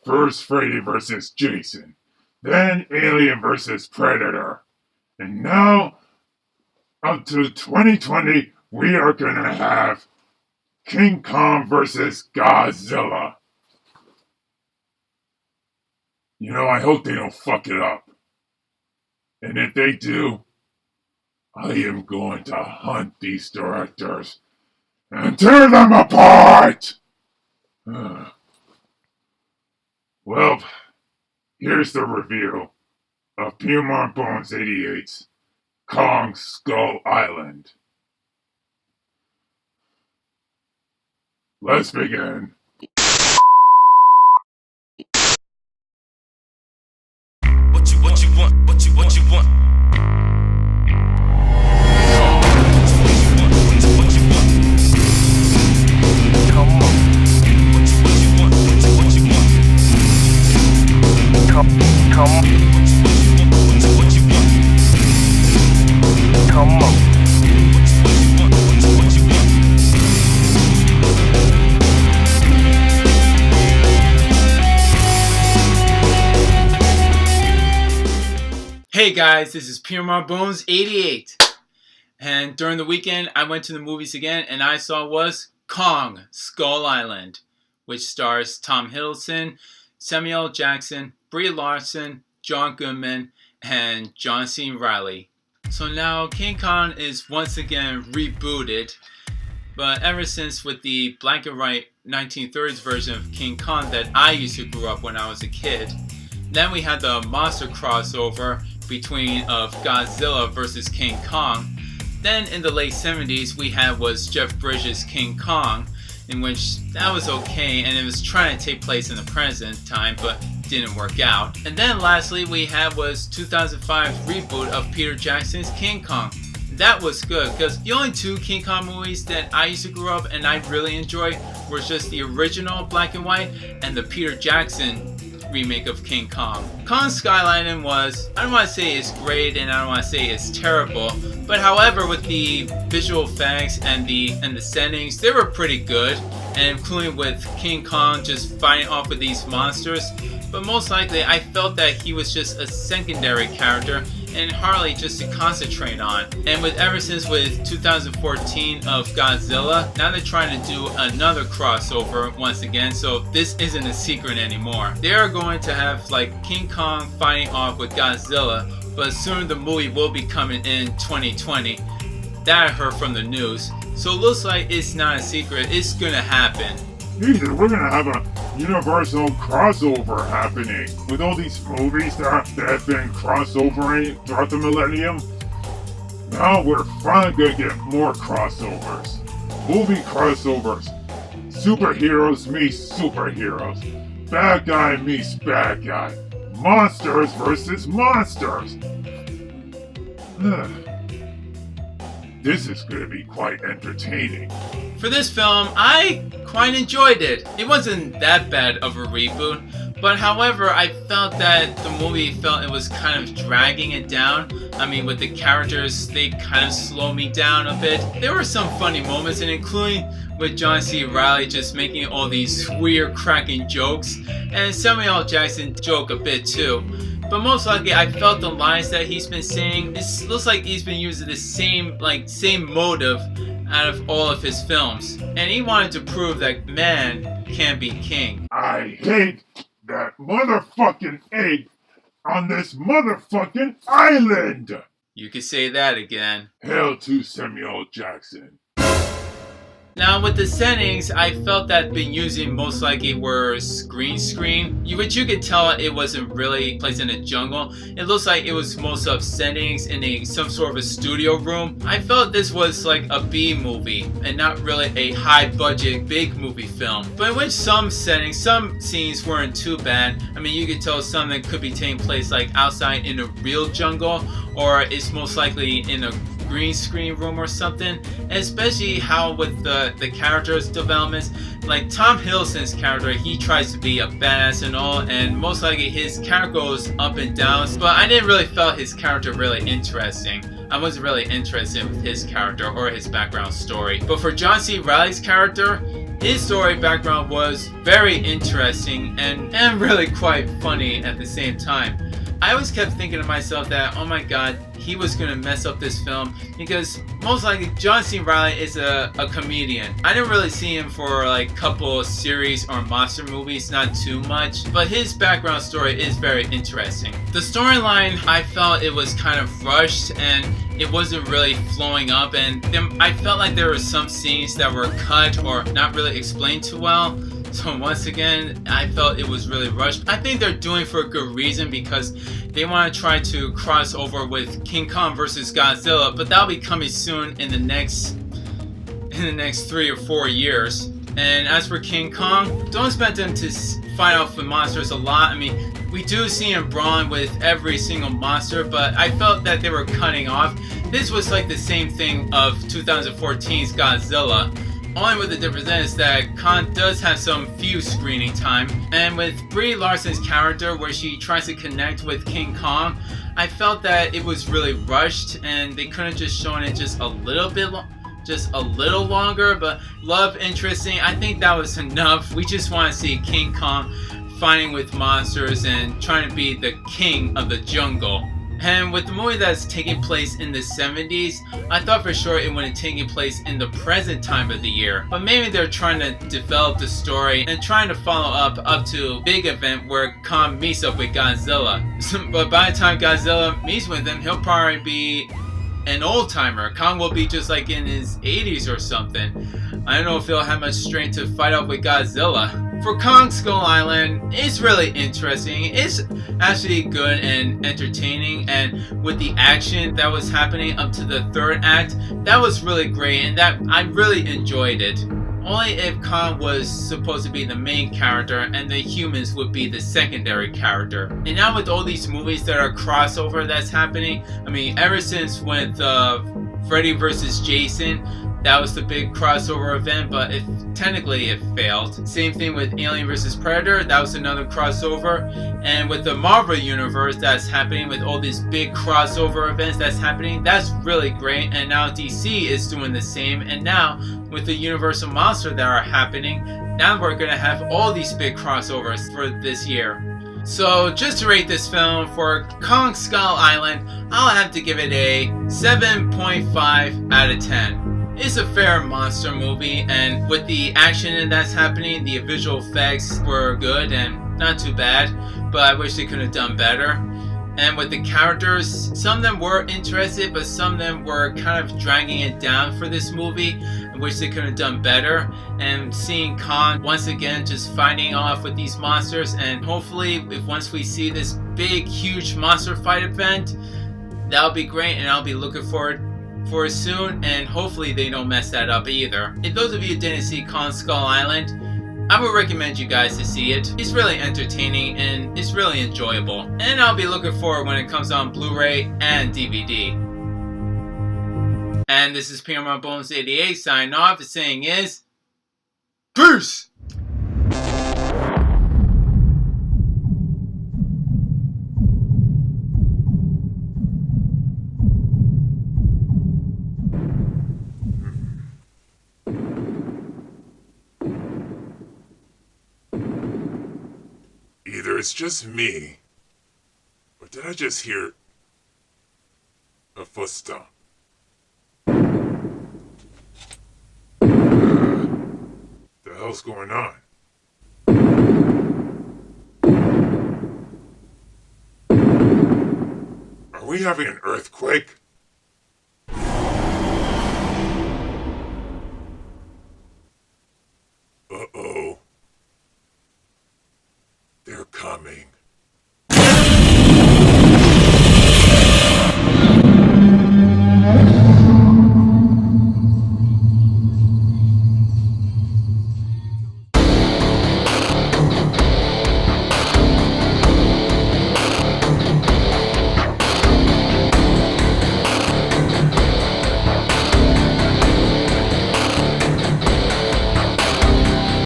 First Freddy vs. Jason, then Alien vs. Predator, and now, up to 2020, we are gonna have King Kong vs. Godzilla. You know, I hope they don't fuck it up. And if they do, I am going to hunt these directors and tear them apart! Well, here's the review of P.M.R.Bonez88's Kong Skull Island. Let's begin. What you want? What you want? Hey guys, this is P.M.R.Bonez88, and during the weekend I went to the movies again, and I saw was Kong Skull Island, which stars Tom Hiddleston, Samuel L. Jackson, Brie Larson, John Goodman, and John C. Reilly. So now King Kong is once again rebooted, but ever since with the black and white 1930s version of King Kong that I used to grow up when I was a kid, then we had the monster crossover between of Godzilla versus King Kong. Then in the late 70s we had was Jeff Bridges' King Kong, in which that was okay and it was trying to take place in the present time but didn't work out. And then lastly we had was 2005's reboot of Peter Jackson's King Kong. That was good because the only two King Kong movies that I used to grow up and I really enjoyed were just the original black and white and the Peter Jackson remake of King Kong. Kong Skull Island was, I don't want to say it's great and I don't want to say it's terrible, but however with the visual effects and the settings, they were pretty good, and including with King Kong just fighting off with these monsters. But most likely I felt that he was just a secondary character and hardly just to concentrate on. And with ever since with 2014 of Godzilla, now they're trying to do another crossover once again, so this isn't a secret anymore. They are going to have like King Kong fighting off with Godzilla, but soon the movie will be coming in 2020. That I heard from the news. So it looks like it's not a secret, it's gonna happen. Jesus, we're gonna have a universal crossover happening with all these movies that have been crossovering throughout the millennium. Now we're finally gonna get more crossovers. Movie crossovers. Superheroes meets superheroes. Bad guy meets bad guy. Monsters versus monsters. This is going to be quite entertaining. For this film, I quite enjoyed it. It wasn't that bad of a reboot, but however, I felt that the movie felt it was kind of dragging it down. I mean, with the characters, they kind of slow me down a bit. There were some funny moments, and including with John C. Reilly just making all these weird cracking jokes, and Samuel L. Jackson joke a bit too. But most likely, I felt the lines that he's been saying, it looks like he's been using the same motive out of all of his films. And he wanted to prove that man can be king. I hate that motherfucking egg on this motherfucking island! You could say that again. Hail to Samuel Jackson. Now with the settings, I felt that being using most likely were green screen, which you could tell it wasn't really placed in a jungle. It looks like it was most of settings in some sort of a studio room. I felt this was like a B movie and not really a high budget big movie film. But in which some settings, some scenes weren't too bad. I mean, you could tell something could be taking place like outside in a real jungle, or it's most likely in a green screen room or something. And especially how with the characters developments, like Tom Hiddleston's character, he tries to be a badass and all, and most likely his character goes up and down, but I didn't really feel his character really interesting. I wasn't really interested with his character or his background story. But for John C. Reilly's character, His story background was very interesting and really quite funny at the same time. I always kept thinking to myself that, oh my god, he was going to mess up this film because most likely John C. Reilly is a comedian. I didn't really see him for like a couple series or monster movies, not too much, but his background story is very interesting. The storyline, I felt it was kind of rushed and it wasn't really flowing up, and I felt like there were some scenes that were cut or not really explained too well. So once again, I felt it was really rushed. I think they're doing for a good reason because they want to try to cross over with King Kong versus Godzilla, but that'll be coming soon in the next 3 or 4 years. And as for King Kong, don't expect them to fight off the monsters a lot. I mean, we do see him brawl with every single monster, but I felt that they were cutting off. This was like the same thing of 2014's Godzilla. Only with the difference is that Kong does have some few screening time, and with Brie Larson's character where she tries to connect with King Kong, I felt that it was really rushed and they could have just shown it just a little bit longer, but love interesting. I think that was enough. We just want to see King Kong fighting with monsters and trying to be the king of the jungle. And with the movie that's taking place in the 70s, I thought for sure it wouldn't taking place in the present time of the year. But maybe they're trying to develop the story and trying to follow up to a big event where Kong meets up with Godzilla. But by the time Godzilla meets with him, he'll probably be an old timer. Kong will be just like in his 80s or something. I don't know if he'll have much strength to fight off with Godzilla. For Kong Skull Island, it's really interesting. It's actually good and entertaining, and with the action that was happening up to the third act, that was really great, and that I really enjoyed it. Only if Kong was supposed to be the main character and the humans would be the secondary character. And now with all these movies that are crossover that's happening, I mean, ever since with Freddy vs. Jason, that was the big crossover event, but technically it failed. Same thing with Alien vs. Predator, that was another crossover. And with the Marvel Universe that's happening, with all these big crossover events that's happening, that's really great. And now DC is doing the same. And now with the Universal Monsters that are happening, now we're going to have all these big crossovers for this year. So just to rate this film for Kong Skull Island, I'll have to give it a 7.5 out of 10. It's a fair monster movie, and with the action that's happening, the visual effects were good and not too bad, but I wish they could have done better. And with the characters, some of them were interested, but some of them were kind of dragging it down for this movie. I wish they could have done better. And seeing Kong once again just fighting off with these monsters, and hopefully if once we see this big huge monster fight event, that'll be great, and I'll be looking forward for it soon, and hopefully they don't mess that up either. If those of you who didn't see Kong Skull Island, I would recommend you guys to see it. It's really entertaining and it's really enjoyable. And I'll be looking forward when it comes on Blu-ray and DVD. And this is P.M.R.Bonez88 signing off. The saying is, peace! Either it's just me, or did I just hear a footstep? The hell's going on? Are we having an earthquake? Uh-oh. They're coming.